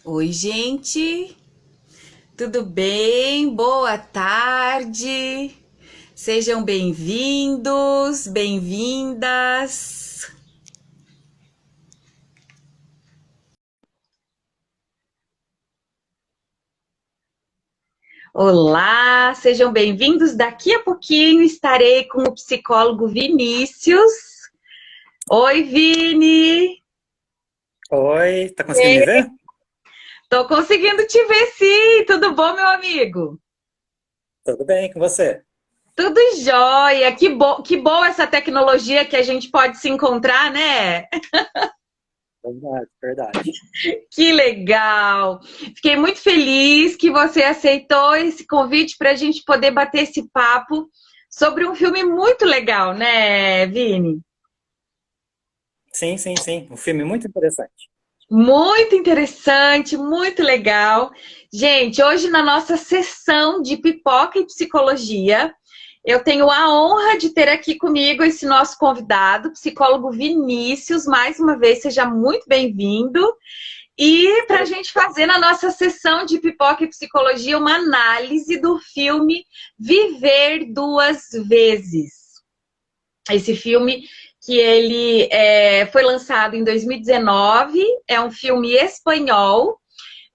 Oi, gente, tudo bem? Boa tarde. Sejam bem-vindos, bem-vindas. Olá, sejam bem-vindos. Daqui a pouquinho estarei com o psicólogo Vinícius. Oi, Vini. Oi, tá conseguindo me ver? Tô conseguindo te ver, sim. Tudo bom, meu amigo? Tudo bem com você? Tudo jóia. Que boa essa tecnologia que a gente pode se encontrar, né? Verdade, verdade. Que legal! Fiquei muito feliz que você aceitou esse convite para a gente poder bater esse papo sobre um filme muito legal, né, Vini? Sim, sim, sim. Um filme muito interessante. Muito interessante, muito legal. Gente, hoje na nossa sessão de pipoca e psicologia, eu tenho a honra de ter aqui comigo esse nosso convidado, psicólogo Vinícius. Mais uma vez, seja muito bem-vindo. E para a gente fazer na nossa sessão de pipoca e psicologia uma análise do filme Viver Duas Vezes. Esse filme que ele foi lançado em 2019, é um filme espanhol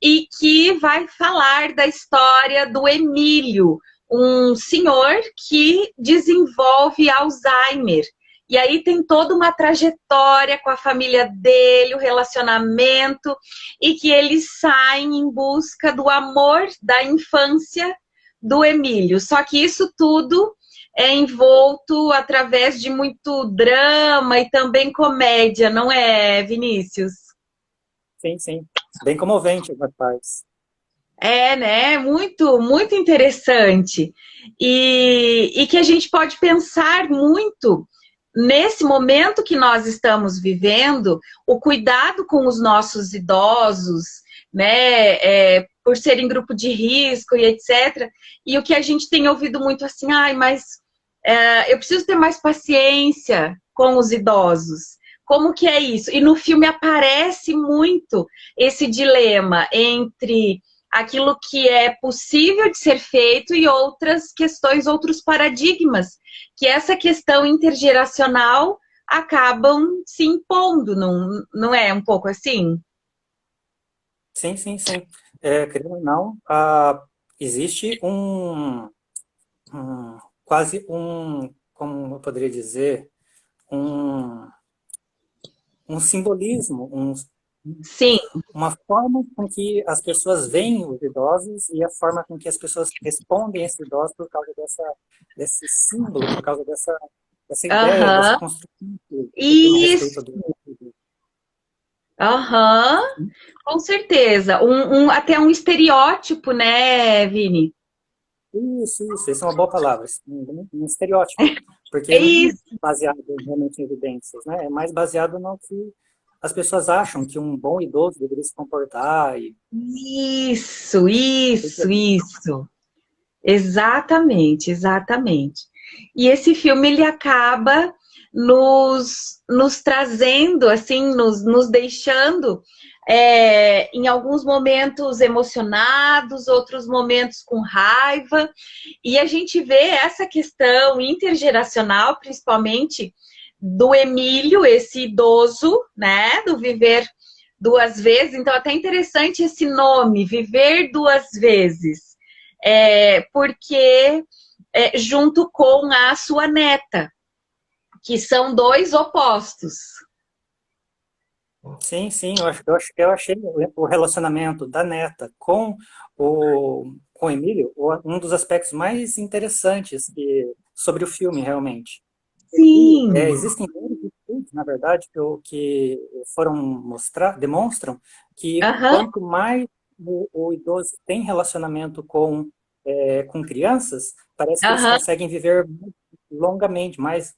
e que vai falar da história do Emílio, um senhor que desenvolve Alzheimer. E aí tem toda uma trajetória com a família dele, o relacionamento, e que eles saem em busca do amor da infância do Emílio. Só que isso tudo é envolto através de muito drama e também comédia, não é, Vinícius? Sim, sim. Bem comovente, rapaz. É, né? Muito, muito interessante. E que a gente pode pensar muito nesse momento que nós estamos vivendo, o cuidado com os nossos idosos, né? Por serem grupo de risco e etc. E o que a gente tem ouvido muito assim, ai, mas eu preciso ter mais paciência com os idosos. Como que é isso? E no filme aparece muito esse dilema entre aquilo que é possível de ser feito e outras questões, outros paradigmas, que essa questão intergeracional acabam se impondo, não é um pouco assim? Sim, sim, sim. Querendo ou não, existe quase como eu poderia dizer, um, um simbolismo, Sim, uma forma com que as pessoas veem os idosos e a forma com que as pessoas respondem a esses idosos por causa desse símbolo, por causa dessa ideia, dessa aham, construção que tem a respeito isso, do. aham, com certeza. Até um estereótipo, né, Vini? Isso é uma boa palavra, um estereótipo, porque É não é isso. baseado realmente em evidências, né? É mais baseado no que as pessoas acham que um bom idoso deveria se comportar e Isso, isso, isso. Exatamente, exatamente. E esse filme ele acaba nos trazendo, assim, nos deixando em alguns momentos emocionados, outros momentos com raiva, e a gente vê essa questão intergeracional, principalmente do Emílio, esse idoso, né, do viver duas vezes. Então, até interessante esse nome, viver duas vezes, porque junto com a sua neta, que são dois opostos. sim, sim, eu achei o relacionamento da neta com o Emílio um dos aspectos mais interessantes sobre o filme, realmente. E, Sim, existem vários estudos, na verdade, que foram demonstram que aham, quanto mais o idoso tem relacionamento com crianças, parece que eles aham, conseguem viver longamente, isso.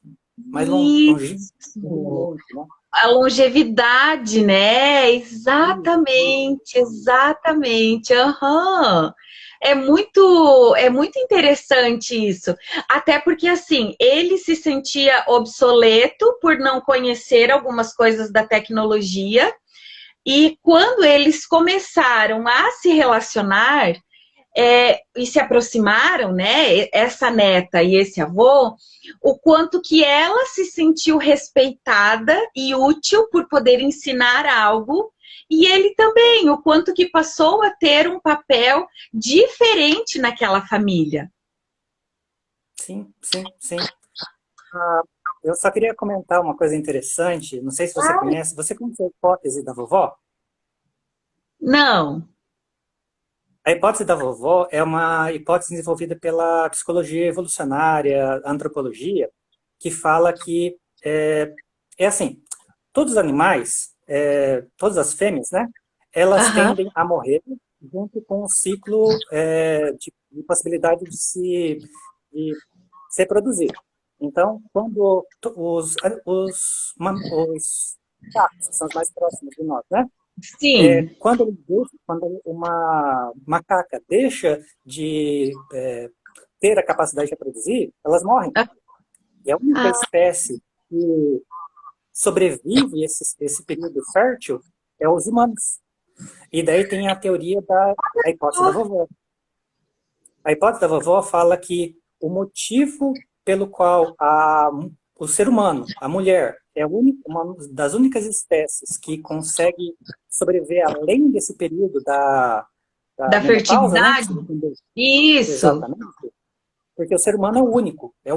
longevamente, né? A longevidade, né? Exatamente, exatamente. Aham. É muito interessante isso. Até porque, assim, ele se sentia obsoleto por não conhecer algumas coisas da tecnologia. E quando eles começaram a se relacionar e se aproximaram, né, essa neta e esse avô, o quanto que ela se sentiu respeitada e útil por poder ensinar algo, e ele também, o quanto que passou a ter um papel diferente naquela família. Sim, sim, sim. Eu só queria comentar uma coisa interessante, não sei se você conhece, você conhece a hipótese da vovó? Não. A hipótese da vovó é uma hipótese desenvolvida pela psicologia evolucionária, antropologia, que fala que é assim, todos os animais, todas as fêmeas, né, elas Aham. tendem a morrer junto com o ciclo de possibilidade de se reproduzir. Então, quando os gatos, que são os mais próximos de nós, né, Sim. quando uma macaca deixa de ter a capacidade de reproduzir, elas morrem. E a única Ah, espécie que sobrevive esse período fértil é os humanos. E daí tem a teoria da a hipótese da vovó. A hipótese da vovó fala que o motivo pelo qual o ser humano, a mulher, é uma das únicas espécies que consegue sobreviver além desse período da da menopausa, né? fertilidade? Isso. Exatamente. Porque o ser humano é o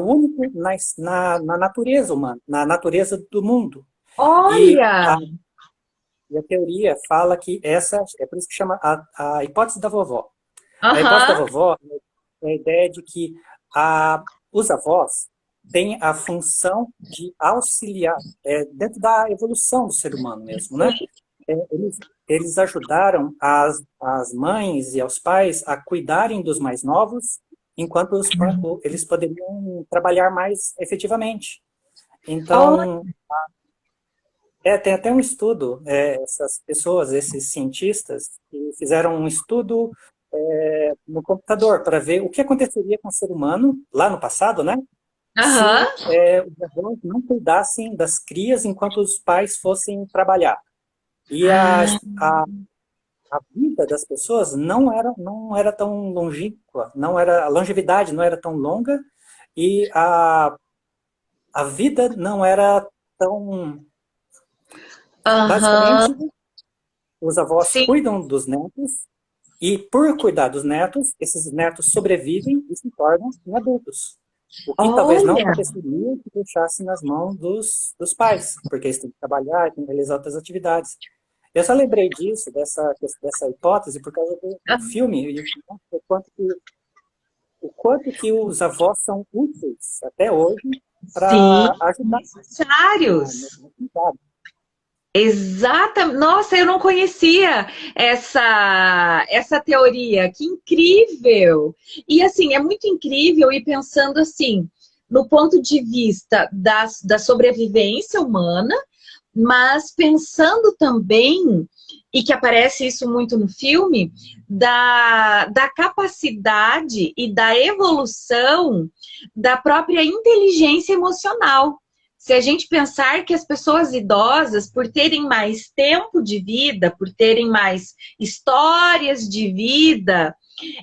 único na natureza humana, na natureza do mundo. E Olha! e a teoria fala que é por isso que chama a hipótese da vovó. A hipótese da Aham. vovó é a ideia de que os avós têm a função de auxiliar, dentro da evolução do ser humano mesmo, né? Eles ajudaram as mães e aos pais a cuidarem dos mais novos, enquanto eles poderiam trabalhar mais efetivamente. Olha, Então, tem até um estudo, essas pessoas, esses cientistas, que fizeram um estudo no computador para ver o que aconteceria com o ser humano lá no passado, né? aham. Se os avós não cuidassem das crias enquanto os pais fossem trabalhar. E Ah, a vida das pessoas não era tão longínqua, a longevidade não era tão longa e a vida não era tão... aham. Basicamente, os avós Sim. cuidam dos netos e, por cuidar dos netos, esses netos sobrevivem e se tornam adultos. O que talvez não Olha. aconteceria se deixasse nas mãos dos pais, porque eles têm que trabalhar, têm que realizar outras atividades. Eu só lembrei disso, dessa hipótese, por causa do filme, e o quanto que os avós são úteis até hoje Sim. para ajudar Necessários. no cuidado. Exata. Nossa, eu não conhecia essa teoria. Que incrível! E assim, é muito incrível ir pensando assim, no ponto de vista da sobrevivência humana, mas pensando também, e que aparece isso muito no filme, da capacidade e da evolução da própria inteligência emocional. Se a gente pensar que as pessoas idosas, por terem mais tempo de vida, por terem mais histórias de vida,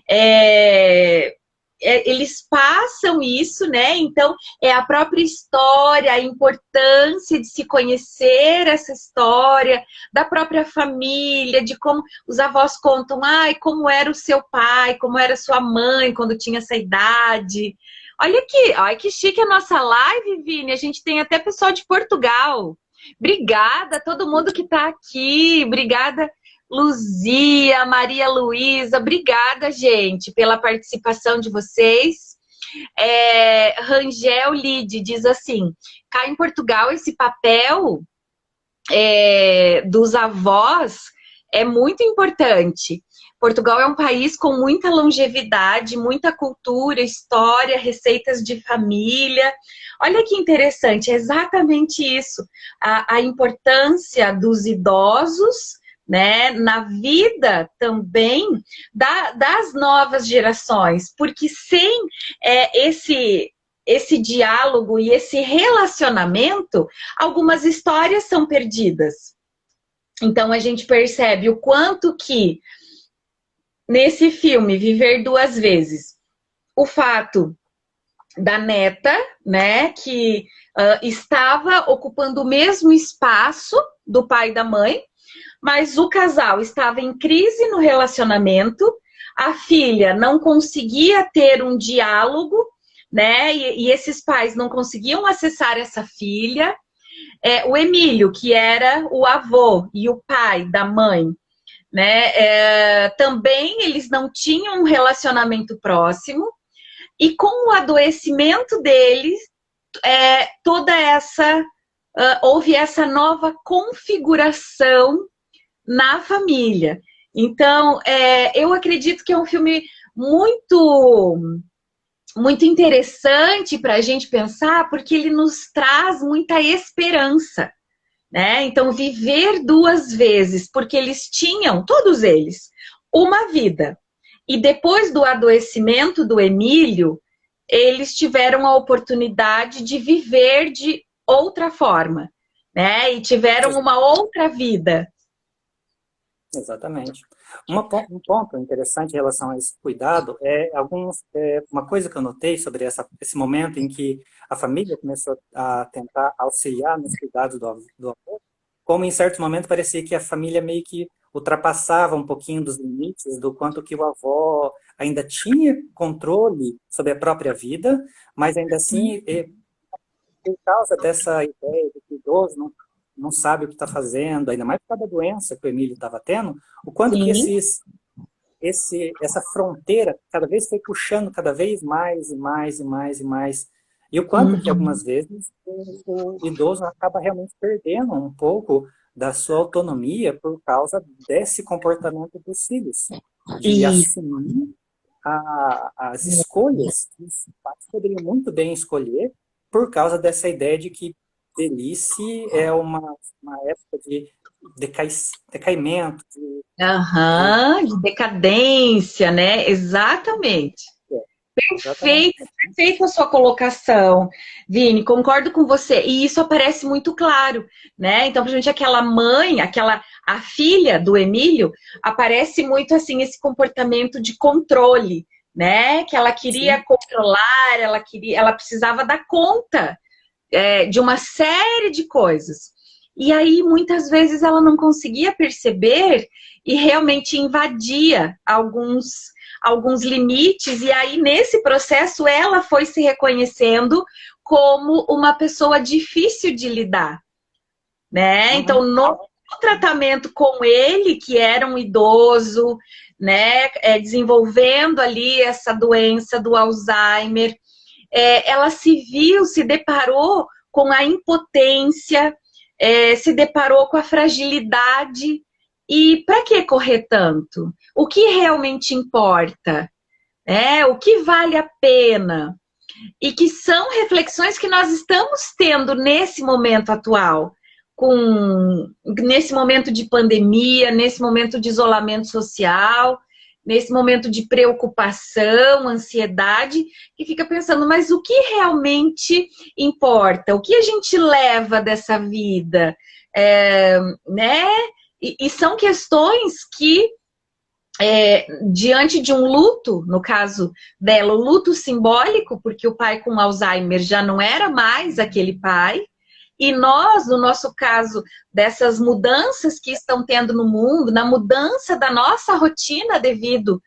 é, eles passam isso, né? Então, é a própria história, a importância de se conhecer essa história, da própria família, de como os avós contam, ai, como era o seu pai, como era a sua mãe quando tinha essa idade. Olha aqui, olha que chique a nossa live, Vini. A gente tem até pessoal de Portugal. Obrigada a todo mundo que está aqui. Obrigada, Luzia, Maria Luísa. Obrigada, gente, pela participação de vocês. Rangel Lide diz assim, cá em Portugal esse papel dos avós é muito importante. Portugal é um país com muita longevidade, muita cultura, história, receitas de família. Olha que interessante, é exatamente isso. A importância dos idosos, né, na vida também das novas gerações, porque sem esse diálogo e esse relacionamento, algumas histórias são perdidas. Então a gente percebe o quanto que nesse filme Viver Duas Vezes, o fato da neta, né, que estava ocupando o mesmo espaço do pai e da mãe, mas o casal estava em crise no relacionamento, a filha não conseguia ter um diálogo, né, e esses pais não conseguiam acessar essa filha. O Emílio, que era o avô e o pai da mãe, né, também eles não tinham um relacionamento próximo, e com o adoecimento deles, toda essa houve essa nova configuração na família. Então, eu acredito que é um filme muito, muito interessante para a gente pensar, porque ele nos traz muita esperança, né? Então, viver duas vezes, porque eles tinham, todos eles, uma vida. E depois do adoecimento do Emílio, eles tiveram a oportunidade de viver de outra forma, né? E tiveram uma outra vida. Exatamente. Um ponto interessante em relação a esse cuidado uma coisa que eu notei sobre esse momento em que a família começou a tentar auxiliar nos cuidados do avô, como em certos momentos parecia que a família meio que ultrapassava um pouquinho dos limites do quanto que o avô ainda tinha controle sobre a própria vida, mas ainda assim, por causa dessa ideia de que o idoso não sabe o que está fazendo, ainda mais por causa da doença que o Emílio estava tendo, o quanto que essa fronteira cada vez foi puxando cada vez mais e mais e mais e mais. E o quanto que algumas vezes o idoso acaba realmente perdendo um pouco da sua autonomia por causa desse comportamento dos filhos, de assumir as escolhas que os pais poderiam muito bem escolher por causa dessa ideia de que velhice é uma época de decaimento. De decadência, né? Exatamente. Perfeito, perfeita a sua colocação, Vini, concordo com você. E isso aparece muito claro, né? Então, principalmente aquela mãe, a filha do Emílio, aparece muito assim esse comportamento de controle, né? Que ela queria controlar, ela precisava dar conta de uma série de coisas. E aí, muitas vezes, ela não conseguia perceber e realmente invadia alguns limites, e aí nesse processo ela foi se reconhecendo como uma pessoa difícil de lidar, né? Então, no tratamento com ele, que era um idoso, né, desenvolvendo ali essa doença do Alzheimer, ela se deparou com a impotência, se deparou com a fragilidade. E para que correr tanto? O que realmente importa? O que vale a pena? E que são reflexões que nós estamos tendo nesse momento atual, nesse momento de pandemia, nesse momento de isolamento social, nesse momento de preocupação, ansiedade, que fica pensando, mas o que realmente importa? O que a gente leva dessa vida? Né? E são questões que, diante de um luto, no caso dela, o luto simbólico, porque o pai com Alzheimer já não era mais aquele pai, e nós, no nosso caso, dessas mudanças que estão tendo no mundo, na mudança da nossa rotina devido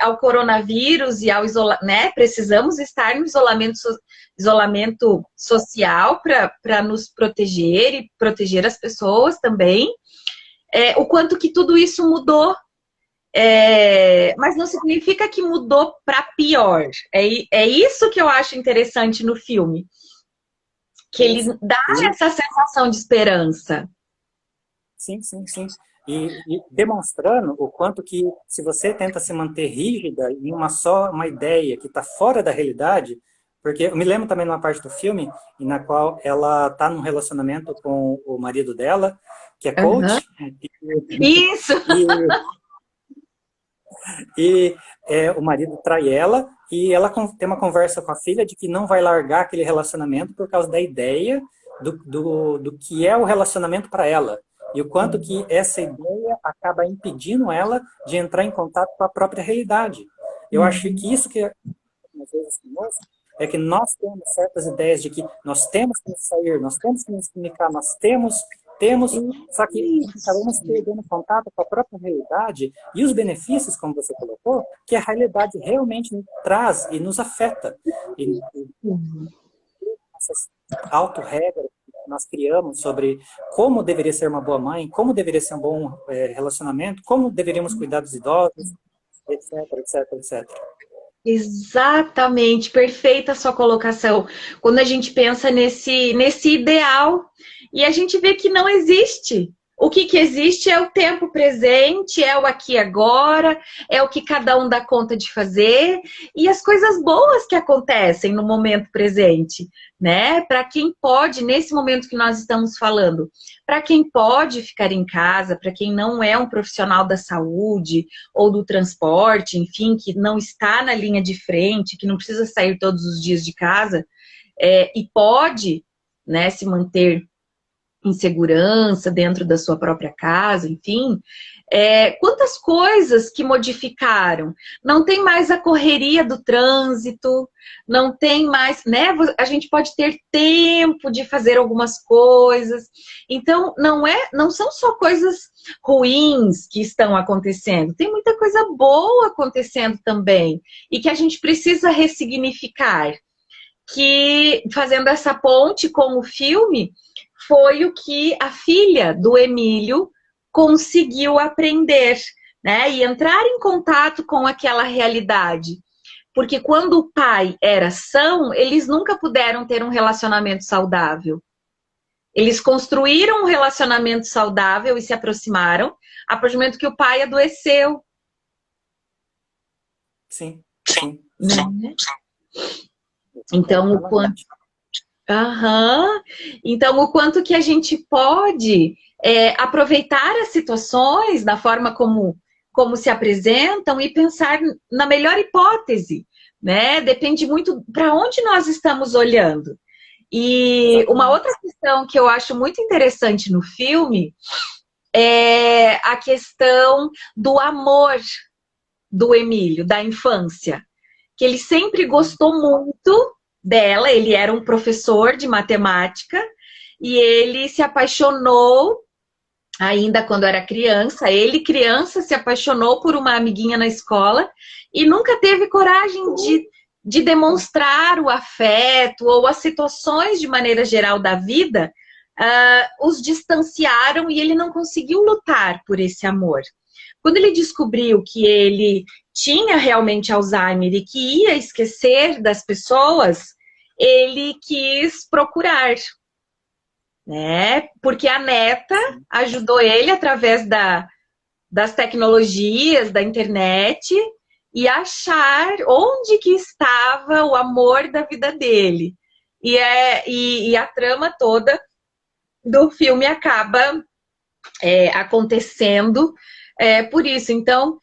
ao coronavírus e ao isolamento, né? Precisamos estar no isolamento social para nos proteger e proteger as pessoas também. O quanto que tudo isso mudou, mas não significa que mudou para pior. É isso que eu acho interessante no filme, que ele dá essa sensação de esperança. Sim. E demonstrando o quanto que, se você tenta se manter rígida em uma ideia que está fora da realidade, porque eu me lembro também de uma parte do filme na qual ela está num relacionamento com o marido dela, que é coach. Isso! E o marido trai ela, e ela tem uma conversa com a filha de que não vai largar aquele relacionamento por causa da ideia do que é o relacionamento para ela. e o quanto que essa ideia acaba impedindo ela de entrar em contato com a própria realidade. Eu acho que isso que às vezes conosco é que nós temos certas ideias de que nós temos que sair, nós temos que nos comunicar, nós temos, só que acabamos perdendo contato com a própria realidade e os benefícios, como você colocou, que a realidade realmente nos traz e nos afeta. E essas auto-regras que nós criamos sobre como deveria ser uma boa mãe, como deveria ser um bom relacionamento, como deveríamos cuidar dos idosos, etc, etc, etc. Exatamente, perfeita a sua colocação. Quando a gente pensa nesse ideal e a gente vê que não existe. O que existe é o tempo presente, é o aqui e agora, é o que cada um dá conta de fazer e as coisas boas que acontecem no momento presente, né? Para quem pode, nesse momento que nós estamos falando, para quem pode ficar em casa, para quem não é um profissional da saúde ou do transporte, enfim, que não está na linha de frente, que não precisa sair todos os dias de casa, e pode, né, se manter em segurança dentro da sua própria casa, enfim. Quantas coisas que modificaram? Não tem mais a correria do trânsito, não tem mais, né? A gente pode ter tempo de fazer algumas coisas. Então, não são só coisas ruins que estão acontecendo, tem muita coisa boa acontecendo também, e que a gente precisa ressignificar. Que, fazendo essa ponte com o filme, foi o que a filha do Emílio conseguiu aprender, né? E entrar em contato com aquela realidade. Porque quando o pai era são, eles nunca puderam ter um relacionamento saudável. Eles construíram um relacionamento saudável e se aproximaram a partir do momento que o pai adoeceu. Sim, sim. Né? Então, o quanto... Então, o quanto que a gente pode aproveitar as situações da forma como se apresentam e pensar na melhor hipótese, né? Depende muito para onde nós estamos olhando. E uma outra questão que eu acho muito interessante no filme é a questão do amor do Emílio, da infância, que ele sempre gostou muito dela, ele era um professor de matemática e ele se apaixonou ainda quando era criança. Ele, criança, se apaixonou por uma amiguinha na escola e nunca teve coragem de demonstrar o afeto ou as situações de maneira geral da vida os distanciaram e ele não conseguiu lutar por esse amor. Quando ele descobriu que ele tinha realmente Alzheimer e que ia esquecer das pessoas, ele quis procurar, né? Porque a neta ajudou ele através das tecnologias, da internet, e achar onde que estava o amor da vida dele. E a trama toda do filme acaba acontecendo por isso. Então,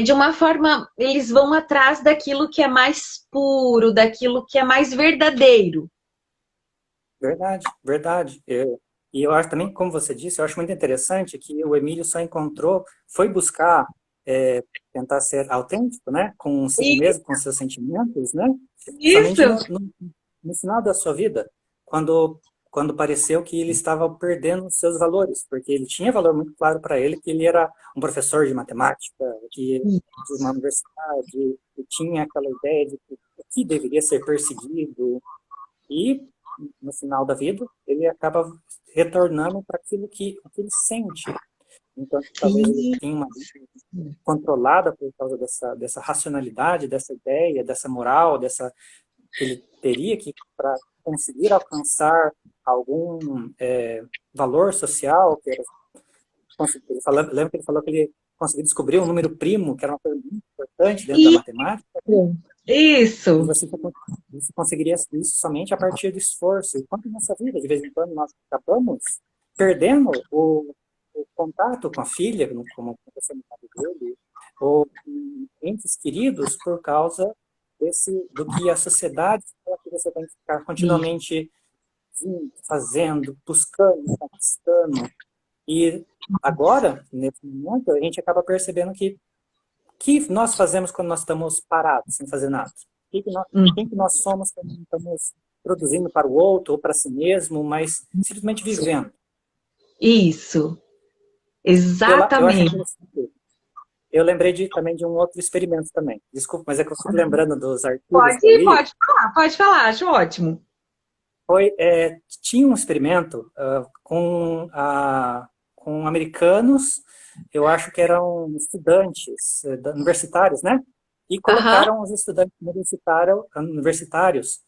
de uma forma, eles vão atrás daquilo que é mais puro, daquilo que é mais verdadeiro. Verdade, verdade. E eu acho também, como você disse, eu acho muito interessante que o Emílio só foi buscar tentar ser autêntico, né, consigo mesmo, com seus sentimentos, né, somente no final da sua vida, quando pareceu que ele estava perdendo os seus valores, porque ele tinha valor muito claro para ele, que ele era um professor de matemática, de uma universidade, que tinha aquela ideia de que deveria ser perseguido, e no final da vida ele acaba retornando para aquilo que ele sente. Então, talvez ele tenha uma vida controlada por causa dessa racionalidade, dessa ideia, dessa moral, ele teria que, para conseguir alcançar algum valor social, que era, lembra que ele falou que ele conseguiu descobrir um número primo, que era uma coisa muito importante dentro da matemática. Isso. Você conseguiria isso somente a partir do esforço. Enquanto nessa vida, de vez em quando, nós acabamos perdendo o contato com a filha, como aconteceu no caso dele, ou entes queridos, por causa do que a sociedade fala que você tem que ficar continuamente fazendo, buscando, conquistando. E agora, nesse momento, a gente acaba percebendo que nós fazemos quando nós estamos parados, sem fazer nada? Quem que nós somos quando não estamos produzindo para o outro ou para si mesmo, mas simplesmente vivendo? Isso, Eu acho exatamente. interessante. Eu lembrei também de um outro experimento também. Desculpa, mas é que eu fico lembrando dos artigos que eu Pode, li. pode falar, acho ótimo. Tinha um experimento com americanos, eu acho que eram estudantes universitários, né? E Aham, colocaram os estudantes universitários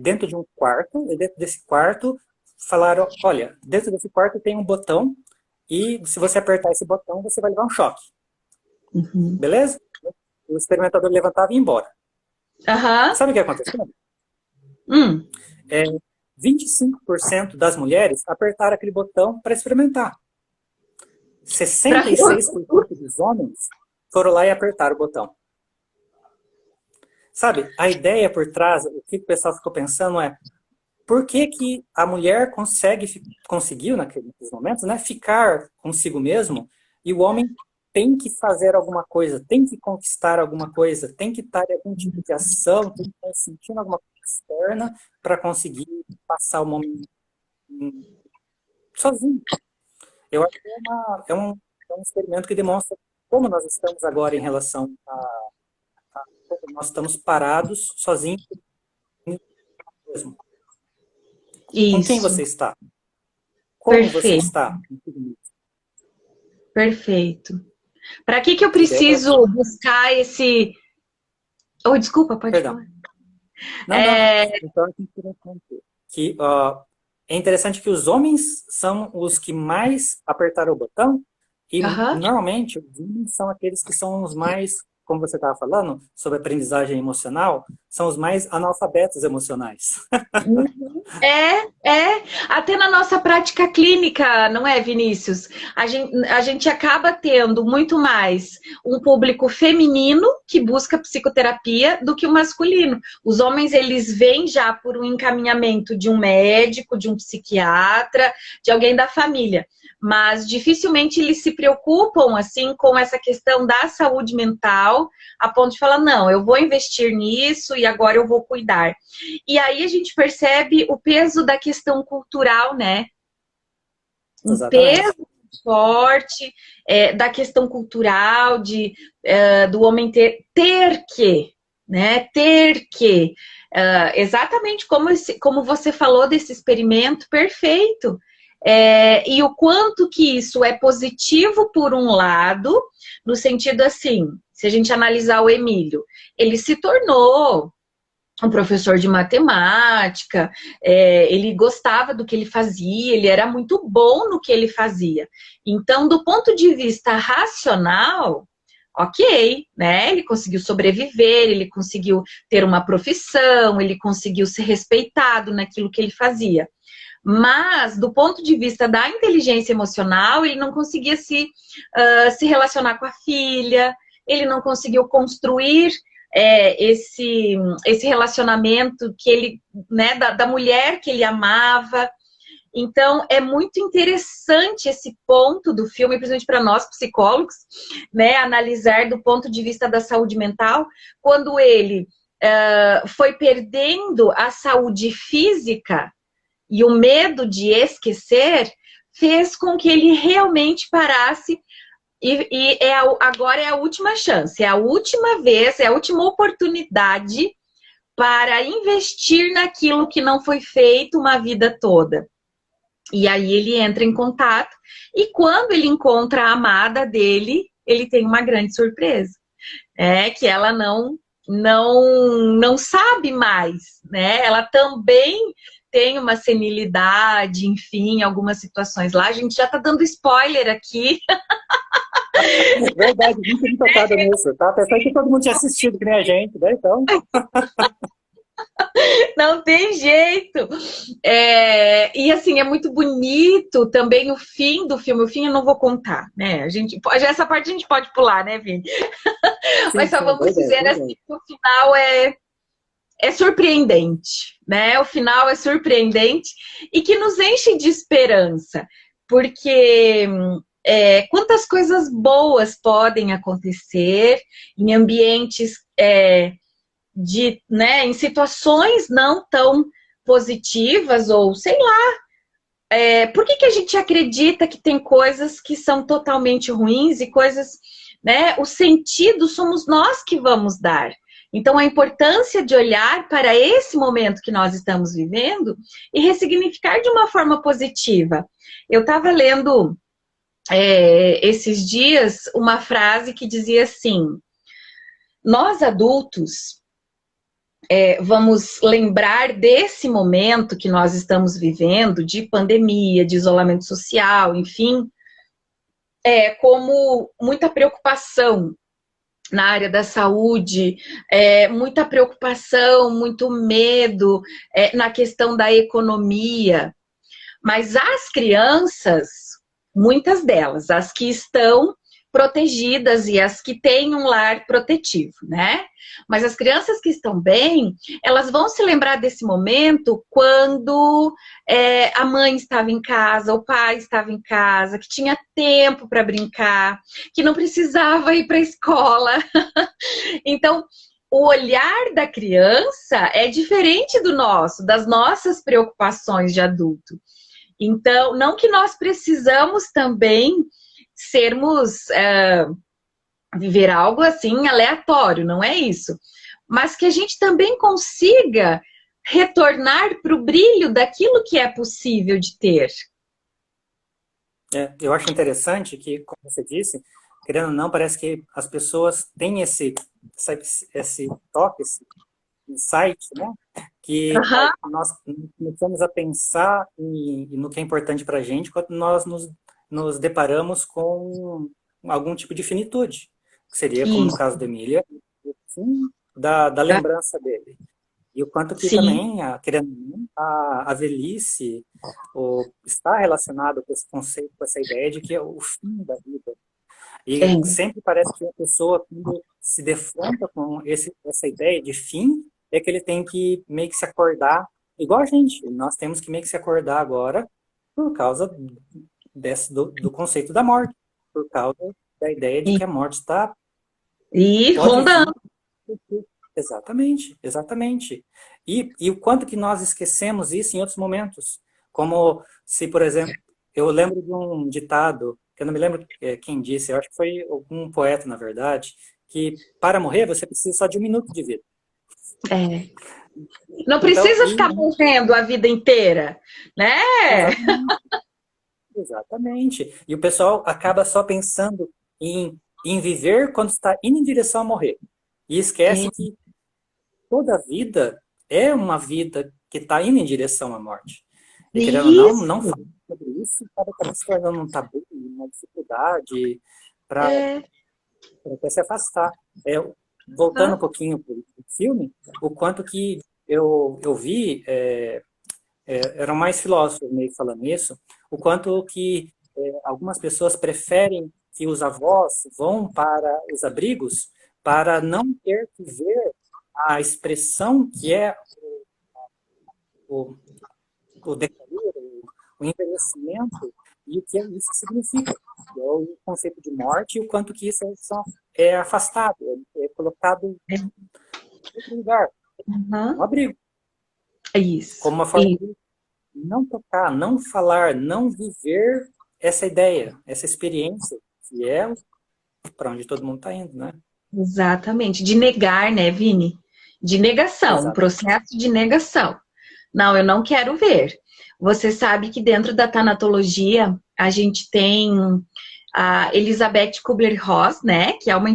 dentro de um quarto, e dentro desse quarto falaram, olha, dentro desse quarto tem um botão, e se você apertar esse botão, você vai levar um choque. uhum. Beleza? O experimentador levantava e ia embora. Aham, Sabe o que aconteceu? hum. É, 25% das mulheres apertaram aquele botão para experimentar. Pra... 66% dos homens foram lá e apertaram o botão. Sabe, a ideia por trás, o que o pessoal ficou pensando é por que a mulher conseguiu naqueles momentos, né, ficar consigo mesmo e o homem tem que fazer alguma coisa, tem que conquistar alguma coisa, tem que estar em algum tipo de ação, tem que estar sentindo alguma coisa externa para conseguir passar o momento sozinho. Eu acho que é um experimento que demonstra como nós estamos agora em relação a como nós estamos parados, sozinhos mesmo. Com quem Isso, você está? Como você perfeito, está? perfeito. Para que eu Que ideia. preciso buscar esse... Oh, desculpa, pode Perdão. falar. Não, não. É... Então, é interessante é interessante que os homens são os que mais apertaram o botão e, Aham. normalmente, os homens são aqueles que são os mais, como você estava falando, sobre aprendizagem emocional, são os mais analfabetos emocionais. Até na nossa prática clínica, não é, Vinícius? A gente acaba tendo muito mais um público feminino que busca psicoterapia do que o masculino. Os homens, eles vêm já por um encaminhamento de um médico, de um psiquiatra, de alguém da família. Mas dificilmente eles se preocupam, assim, com essa questão da saúde mental, a ponto de falar, não, eu vou investir nisso e agora eu vou cuidar. E aí a gente percebe o peso da questão cultural, né? Um Exatamente. peso forte da questão cultural, do homem ter que, né? Ter que. Exatamente como você falou desse experimento, perfeito. E o quanto que isso é positivo por um lado, no sentido assim, se a gente analisar o Emílio, ele se tornou um professor de matemática, ele gostava do que ele fazia, ele era muito bom no que ele fazia. Então, do ponto de vista racional, ok, né? Ele conseguiu sobreviver, ele conseguiu ter uma profissão, ele conseguiu ser respeitado naquilo que ele fazia. Mas, do ponto de vista da inteligência emocional, ele não conseguia se relacionar com a filha, ele não conseguiu construir esse relacionamento que ele, né, da mulher que ele amava. Então, é muito interessante esse ponto do filme, principalmente para nós psicólogos, né, analisar do ponto de vista da saúde mental, quando ele foi perdendo a saúde física e o medo de esquecer fez com que ele realmente parasse agora é a última chance, é a última vez, é a última oportunidade para investir naquilo que não foi feito uma vida toda. E aí ele entra em contato e quando ele encontra a amada dele, ele tem uma grande surpresa, que ela não sabe mais, né? Ela também tem uma senilidade, enfim, algumas situações lá. A gente já tá dando spoiler aqui. Verdade, muito bem tocado nisso, tá? Apesar que todo mundo tinha assistido, que nem a gente, né? Então, Não tem jeito. E assim, é muito bonito também o fim do filme. O fim eu não vou contar, né? Essa parte a gente pode pular, né, Vini? sim, Mas só sim, vamos boa ideia, dizer boa assim ideia. que o final é surpreendente, né? O final é surpreendente e que nos enche de esperança. porque quantas coisas boas podem acontecer em ambientes né, em situações não tão positivas, ou sei lá. Por que a gente acredita que tem coisas que são totalmente ruins e coisas, né? O sentido somos nós que vamos dar. Então, a importância de olhar para esse momento que nós estamos vivendo e ressignificar de uma forma positiva. Eu estava lendo esses dias uma frase que dizia assim: nós adultos vamos lembrar desse momento que nós estamos vivendo, de pandemia, de isolamento social, enfim, como muita preocupação na área da saúde, muita preocupação, muito medo na questão da economia. Mas as crianças, muitas delas, as que estão protegidas e as que têm um lar protetivo, né? Mas as crianças que estão bem, elas vão se lembrar desse momento quando a mãe estava em casa, o pai estava em casa, que tinha tempo para brincar, que não precisava ir para a escola. Então, o olhar da criança é diferente do nosso, das nossas preocupações de adulto. Então, não que nós precisamos também viver algo assim aleatório, não é isso. Mas que a gente também consiga retornar para o brilho daquilo que é possível de ter. Eu acho interessante que, como você disse, querendo ou não, parece que as pessoas têm esse toque, esse insight, né? Que nós começamos a pensar no que é importante para a gente quando nós nos deparamos com algum tipo de finitude, que seria, como no caso da Emília, o fim da lembrança dele. E o quanto que também, a velhice está relacionado com esse conceito, com essa ideia de que é o fim da vida. E sempre parece que a pessoa, quando se defronta com essa ideia de fim, é que ele tem que meio que se acordar, igual a gente. Nós temos que meio que se acordar agora por causa do conceito da morte, por causa da ideia de que a morte está rondando. Exatamente, exatamente. E o quanto que nós esquecemos isso em outros momentos. Como se, por exemplo, eu lembro de um ditado, que eu não me lembro quem disse, eu acho que foi algum poeta, na verdade, que para morrer você precisa só de 1 minuto de vida. Não precisa ficar morrendo a vida inteira, né? Exatamente. E o pessoal acaba só pensando em viver quando está indo em direção a morrer. E esquece que toda vida é uma vida que está indo em direção à morte. E querendo ou não falar sobre isso, acaba se tornando um tabu, uma dificuldade para se afastar. Voltando um pouquinho para o filme, o quanto que eu vi, eram mais filósofos meio falando isso, o quanto que algumas pessoas preferem que os avós vão para os abrigos para não ter que ver a expressão que é o decair, o envelhecimento, e o que isso significa. É o conceito de morte e o quanto que isso é afastado, é colocado em outro lugar, no abrigo. Isso. Como uma forma de não tocar, não falar, não viver essa ideia, essa experiência, que é para onde todo mundo está indo, né? Exatamente. De negar, né, Vini? De negação, um processo de negação. Não, eu não quero ver. Você sabe que dentro da tanatologia a gente tem a Elizabeth Kubler-Ross, né, que é um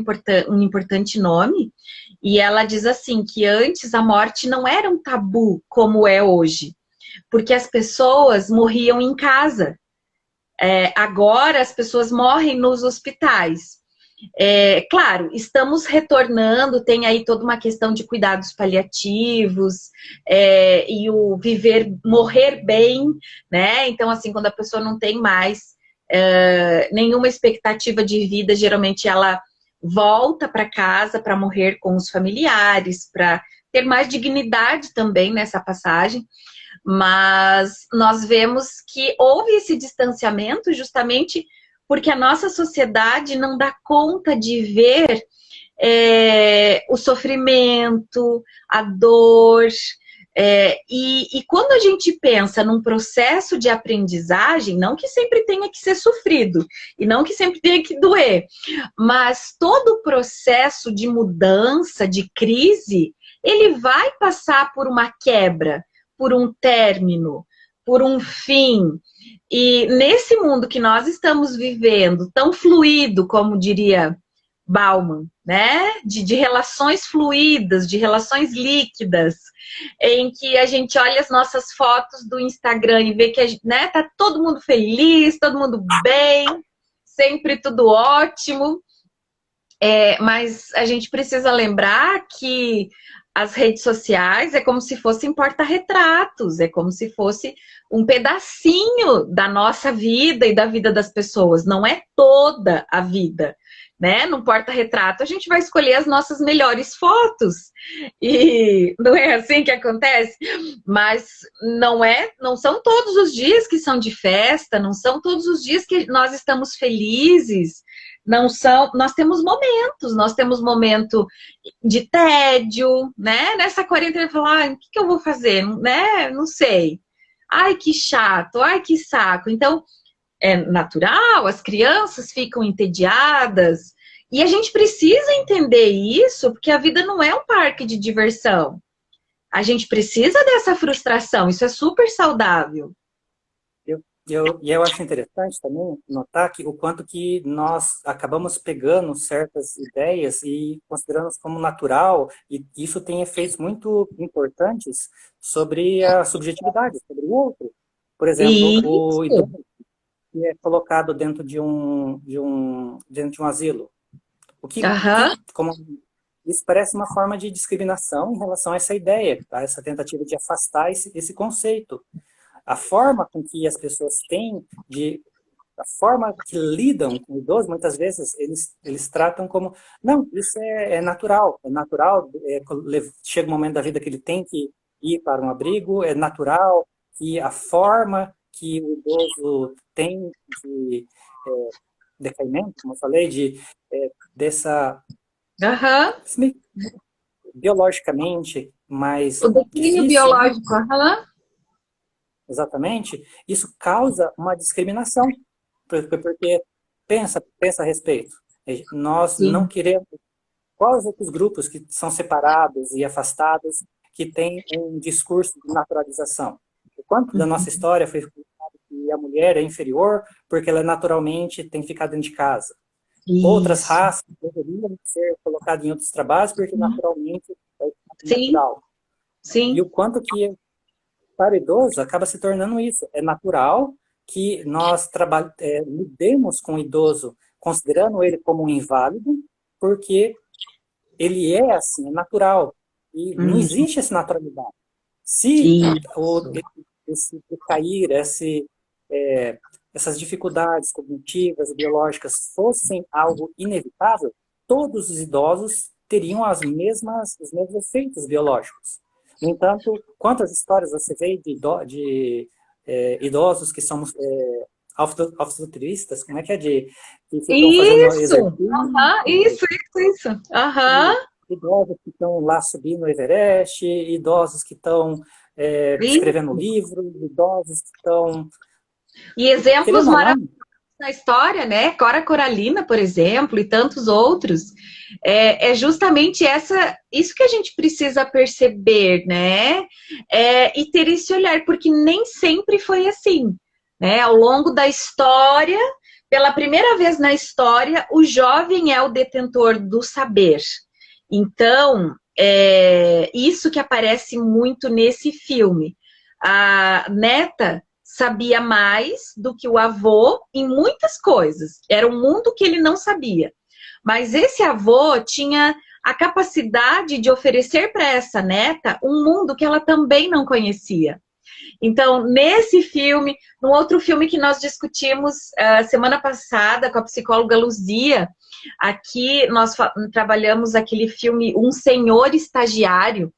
importante nome, e ela diz assim que antes a morte não era um tabu como é hoje, porque as pessoas morriam em casa. Agora as pessoas morrem nos hospitais. Claro, estamos retornando, tem aí toda uma questão de cuidados paliativos e o morrer bem, né? Então, assim, quando a pessoa não tem mais nenhuma expectativa de vida, geralmente ela volta para casa para morrer com os familiares, para ter mais dignidade também nessa passagem. Mas nós vemos que houve esse distanciamento justamente porque a nossa sociedade não dá conta de ver o sofrimento, a dor. E quando a gente pensa num processo de aprendizagem, não que sempre tenha que ser sofrido, e não que sempre tenha que doer, mas todo o processo de mudança, de crise, ele vai passar por uma quebra, por um término, por um fim. E nesse mundo que nós estamos vivendo, tão fluido, como diria Bauman, né? De relações fluídas, de relações líquidas, em que a gente olha as nossas fotos do Instagram e vê que né, tá todo mundo feliz, todo mundo bem, sempre tudo ótimo. Mas a gente precisa lembrar que as redes sociais é como se fossem porta-retratos, é como se fosse um pedacinho da nossa vida e da vida das pessoas, não é toda a vida. Né? No porta-retrato, a gente vai escolher as nossas melhores fotos. E não é assim que acontece? Mas não são todos os dias que são de festa, não são todos os dias que nós estamos felizes. Nós temos momento de tédio, né? Nessa quarentena, falar, o que eu vou fazer? Né? Não sei. Ai, que chato, ai, que saco. Então, é natural, as crianças ficam entediadas, e a gente precisa entender isso, porque a vida não é um parque de diversão. A gente precisa dessa frustração, isso é super saudável. Eu acho interessante também notar que o quanto que nós acabamos pegando certas ideias e considerando como natural, e isso tem efeitos muito importantes sobre a subjetividade, sobre o outro. Por exemplo, o idoso que é colocado dentro de um asilo. Como isso parece uma forma de discriminação em relação a essa ideia, tá? Essa tentativa de afastar esse conceito. A forma com que as pessoas têm a forma que lidam com o idoso, muitas vezes eles tratam como, não, isso é natural, chega um momento da vida que ele tem que ir para um abrigo, é natural, que a forma que o idoso tem de decaimento, como eu falei, dessa biologicamente mais o declínio biológico, exatamente, isso causa uma discriminação, porque pensa a respeito, nós não queremos, quais outros grupos que são separados e afastados que têm um discurso de naturalização? O quanto da nossa história foi que a mulher é inferior porque ela naturalmente tem que ficar dentro de casa. Isso. Outras raças deveriam ser colocadas em outros trabalhos porque naturalmente é natural. Sim. E o quanto que para o idoso acaba se tornando isso. É natural que nós lidemos com o idoso considerando ele como um inválido, porque ele é assim, é natural. E não existe essa naturalidade. Se esse decair, essas dificuldades cognitivas e biológicas fossem algo inevitável, todos os idosos teriam os mesmos efeitos biológicos. No entanto, quantas histórias você vê de idosos que são autotouristas, como é que é que ficam fazendo exercício? Isso. Idosos que estão lá subindo o Everest, idosos que estão escrevendo livro, idosos que estão... E exemplos maravilhosos na história, né? Cora Coralina, por exemplo, e tantos outros. É justamente isso que a gente precisa perceber, né? E ter esse olhar, porque nem sempre foi assim, né? Ao longo da história, pela primeira vez na história, o jovem é o detentor do saber. Então, isso que aparece muito nesse filme. A neta sabia mais do que o avô em muitas coisas. Era um mundo que ele não sabia. Mas esse avô tinha a capacidade de oferecer para essa neta um mundo que ela também não conhecia. Então, nesse filme, num outro filme que nós discutimos semana passada com a psicóloga Luzia, aqui nós trabalhamos aquele filme Um Senhor Estagiário,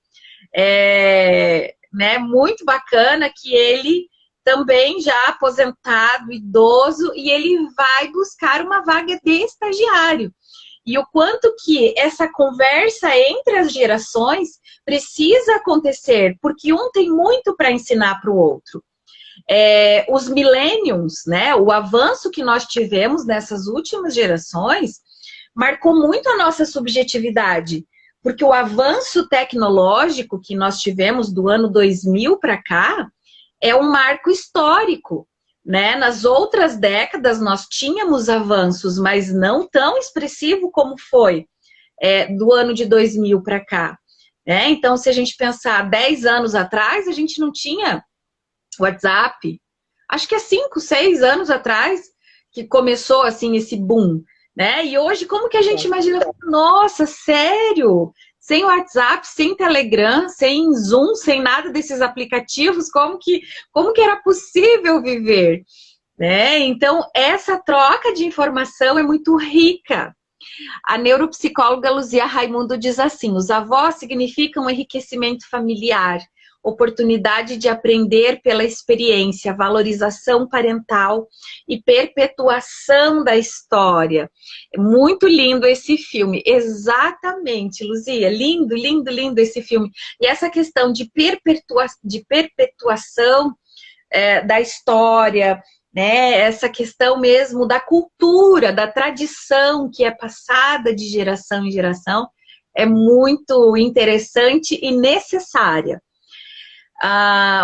né, muito bacana, que ele também já aposentado, idoso, e ele vai buscar uma vaga de estagiário. E o quanto que essa conversa entre as gerações precisa acontecer, porque um tem muito para ensinar para o outro. Os millennials, né, o avanço que nós tivemos nessas últimas gerações, marcou muito a nossa subjetividade, porque o avanço tecnológico que nós tivemos do ano 2000 para cá é um marco histórico, né? Nas outras décadas nós tínhamos avanços, mas não tão expressivo como foi do ano de 2000 para cá. Né? Então, se a gente pensar 10 anos atrás, a gente não tinha WhatsApp. Acho que é 5, 6 anos atrás que começou assim esse boom. Né? E hoje, como que a gente imagina? Nossa, sério? Sem WhatsApp, sem Telegram, sem Zoom, sem nada desses aplicativos, como que era possível viver? Né? Então, essa troca de informação é muito rica. A neuropsicóloga Luzia Raimundo diz assim: os avós significam enriquecimento familiar, oportunidade de aprender pela experiência, valorização parental e perpetuação da história. É muito lindo esse filme, exatamente, Luzia, lindo, lindo, lindo esse filme. E essa questão de perpetuação da história, né? Essa questão mesmo da cultura, da tradição que é passada de geração em geração, é muito interessante e necessária.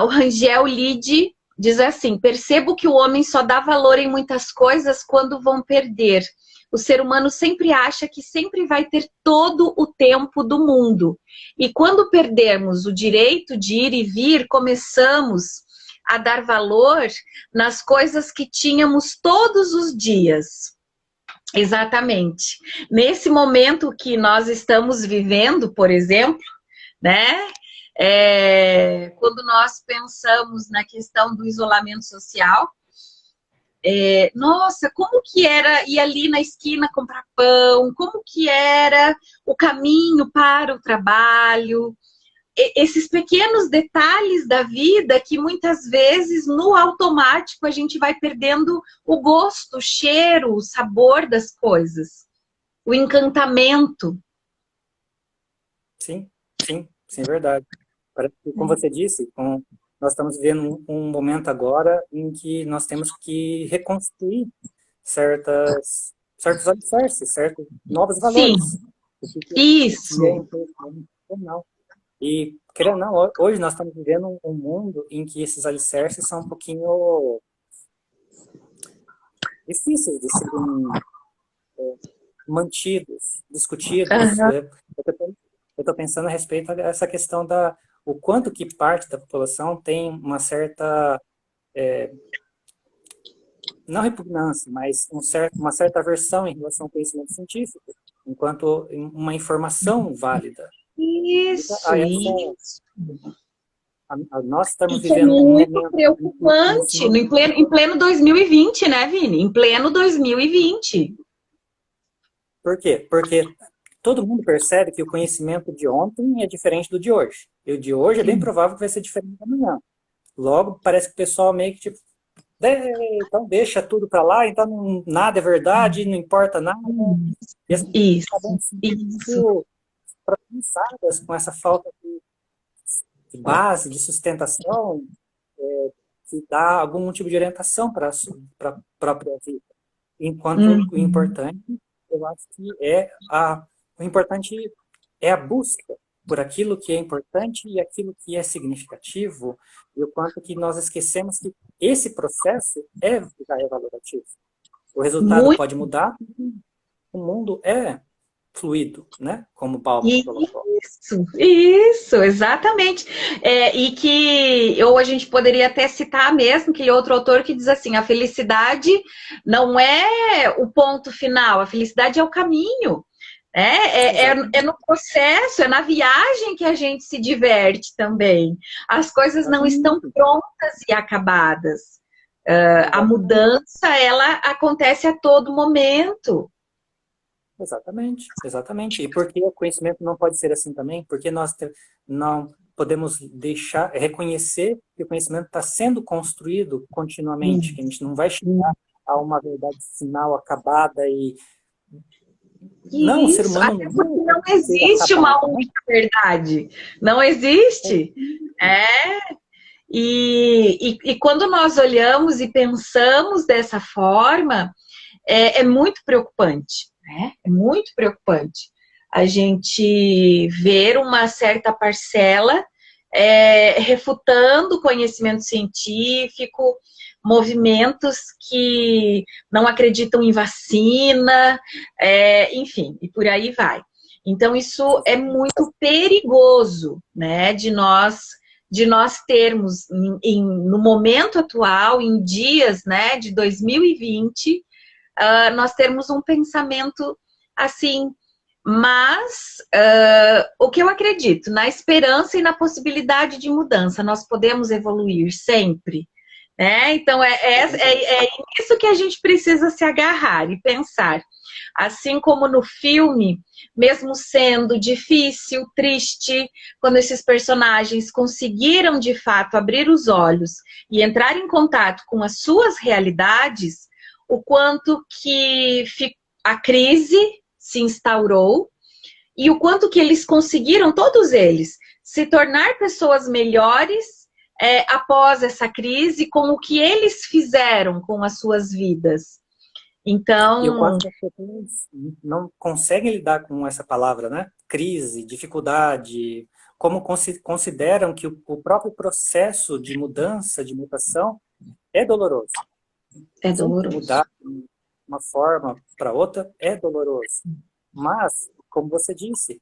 O Rangel Lide diz assim: percebo que o homem só dá valor em muitas coisas quando vão perder. O ser humano sempre acha que sempre vai ter todo o tempo do mundo. E quando perdemos o direito de ir e vir, começamos a dar valor nas coisas que tínhamos todos os dias. Exatamente. Nesse momento que nós estamos vivendo, por exemplo, né? Quando nós pensamos na questão do isolamento social, nossa, como que era ir ali na esquina comprar pão, como que era o caminho para o trabalho, esses pequenos detalhes da vida que muitas vezes no automático a gente vai perdendo o gosto, o cheiro, o sabor das coisas, o encantamento. Sim, sim, sim, verdade. Como você disse, nós estamos vivendo um momento agora em que nós temos que reconstruir certos alicerces, certos novos valores. Sim, isso. Não. E, querendo ou não, hoje nós estamos vivendo um mundo em que esses alicerces são um pouquinho difíceis de serem mantidos, discutidos. Eu estou pensando a respeito dessa questão o quanto que parte da população tem uma certa, não repugnância, mas uma certa aversão em relação ao conhecimento científico, enquanto uma informação válida. Isso. Nós estamos que vivendo é muito preocupante em pleno 2020, né, Vini? Em pleno 2020. Por quê? Porque todo mundo percebe que o conhecimento de ontem é diferente do de hoje. E o de hoje é bem provável que vai ser diferente da amanhã. Logo, parece que o pessoal meio que tipo, então deixa tudo para lá, então nada é verdade, não importa nada. E as pessoas acabam sendo preocupadas com essa falta de base, de sustentação, que dá algum tipo de orientação para a própria vida. Enquanto o importante, eu acho que o importante é a busca por aquilo que é importante e aquilo que é significativo, e o quanto que nós esquecemos que esse processo já é valorativo. O resultado pode mudar, o mundo é fluido, né? Como o Paulo colocou. Isso, exatamente. E que ou a gente poderia até citar mesmo aquele outro autor que diz assim: a felicidade não é o ponto final, a felicidade é o caminho. É no processo, é na viagem que a gente se diverte também. As coisas não estão prontas e acabadas. A mudança, ela acontece a todo momento. Exatamente, exatamente. E por que o conhecimento não pode ser assim também? Porque podemos reconhecer que o conhecimento está sendo construído continuamente, que a gente não vai chegar a uma verdade final acabada e... Não, o ser Isso, humano até porque não existe acabado, uma única verdade. Não existe. E quando nós olhamos e pensamos dessa forma, é muito preocupante, né? É muito preocupante a gente ver uma certa parcela refutando o conhecimento científico, movimentos que não acreditam em vacina, enfim, e por aí vai. Então, isso é muito perigoso, né, de nós termos, no momento atual, em dias, né, de 2020, nós termos um pensamento assim, mas o que eu acredito, na esperança e na possibilidade de mudança, nós podemos evoluir sempre, né? Então, é isso que a gente precisa se agarrar e pensar. Assim como no filme, mesmo sendo difícil, triste, quando esses personagens conseguiram, de fato, abrir os olhos e entrar em contato com as suas realidades, o quanto que a crise se instaurou e o quanto que eles conseguiram, todos eles, se tornar pessoas melhores após essa crise, com o que eles fizeram com as suas vidas. Então... E o quanto as pessoas não conseguem lidar com essa palavra, né? Crise, dificuldade, como consideram que o próprio processo de mudança, de mutação, é doloroso. É doloroso. Mudar de uma forma para outra é doloroso. Mas, como você disse,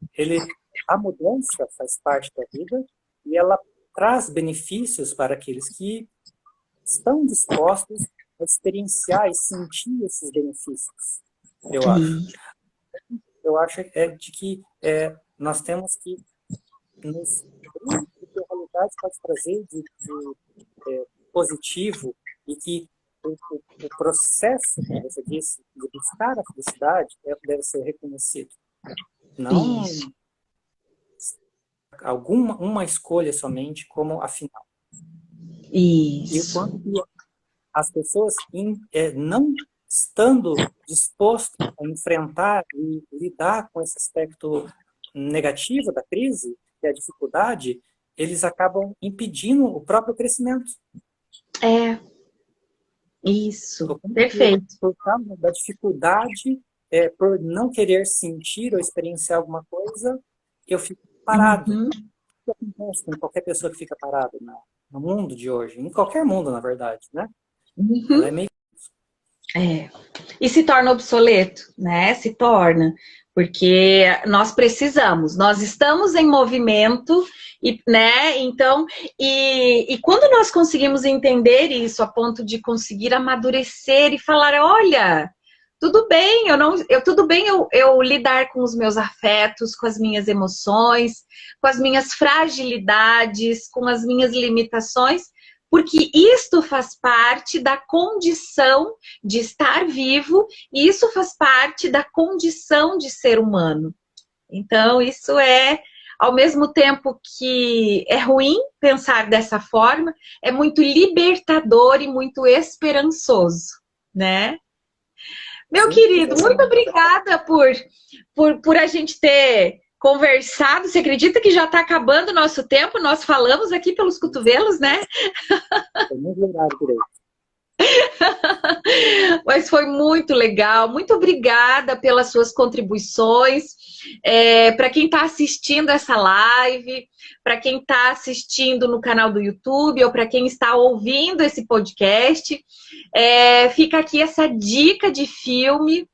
a mudança faz parte da vida e ela traz benefícios para aqueles que estão dispostos a experienciar e sentir esses benefícios, eu acho. Eu acho de que nós temos que nos abrir o que a realidade pode trazer de positivo e que o processo, como você disse, de buscar a felicidade deve ser reconhecido. Não uma escolha somente como a final. Isso. E o quanto as pessoas não estando dispostas a enfrentar e lidar com esse aspecto negativo da crise, que é a dificuldade, eles acabam impedindo o próprio crescimento. Isso, perfeito. Por causa da dificuldade, por não querer sentir ou experienciar alguma coisa, eu fico parado. O que acontece com qualquer pessoa que fica parada no mundo de hoje? Em qualquer mundo, na verdade, né? Ela é meio... E se torna obsoleto, né? Se torna, porque nós precisamos, nós estamos em movimento, né? Então, e quando nós conseguimos entender isso a ponto de conseguir amadurecer e falar, olha, tudo bem, eu lidar com os meus afetos, com as minhas emoções, com as minhas fragilidades, com as minhas limitações, porque isto faz parte da condição de estar vivo e isso faz parte da condição de ser humano. Então, isso ao mesmo tempo que é ruim pensar dessa forma, é muito libertador e muito esperançoso, né? Meu querido, muito obrigada por a gente ter conversado. Você acredita que já está acabando o nosso tempo? Nós falamos aqui pelos cotovelos, né? Foi muito legal, direito. Mas foi muito legal. Muito obrigada pelas suas contribuições. Para quem está assistindo essa live, para quem está assistindo no canal do YouTube ou para quem está ouvindo esse podcast, fica aqui essa dica de filme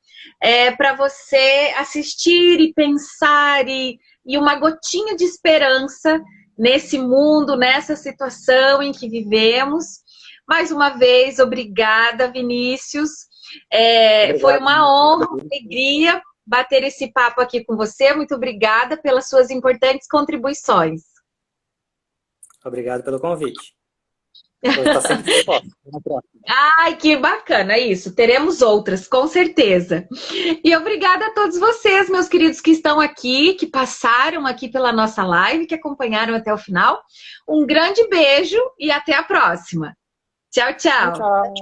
para você assistir e pensar e uma gotinha de esperança nesse mundo, nessa situação em que vivemos. Mais uma vez, obrigada, Vinícius. Foi uma honra, uma alegria bater esse papo aqui com você. Muito obrigada pelas suas importantes contribuições. Obrigado pelo convite. Vou estar sempre disposto. Ai, que bacana, isso. Teremos outras, com certeza. E obrigada a todos vocês, meus queridos que estão aqui, que passaram aqui pela nossa live, que acompanharam até o final. Um grande beijo e até a próxima. Tchau, tchau. Tchau.